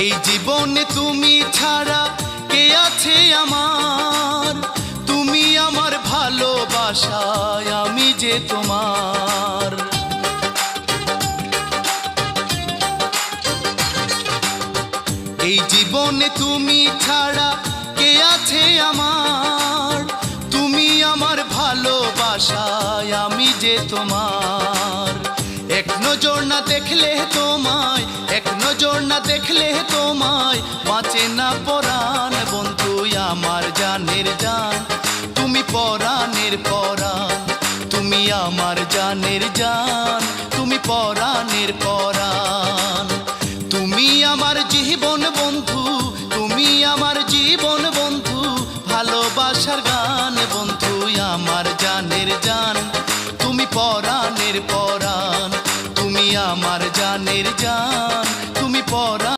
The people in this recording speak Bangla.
এই জীবনে তুমি ছাড়া কে আছে আমার, তুমি আমার ভালোবাসায় আমি যে তোমার। এই জীবনে তুমি ছাড়া কে আছে আমার, তুমি আমার ভালোবাসায় আমি যে তোমার। এক নজর না দেখলে তোমায়, এক নজর না দেখলে তোমায় বাঁচে না পরাণ। বন্ধু আমার জানের জান, তুমি পরাণের পরাণ, তুমি আমার জানের জান, তুমি পরাণের পরাণ। তুমি আমার জীবন বন্ধু, তুমি আমার জীবন বন্ধু, ভালোবাসার গান। বন্ধু আমার জানের জান, তুমি পরাণের পরাণ, তুমি আমার জানের জান, তুমি পরাণ।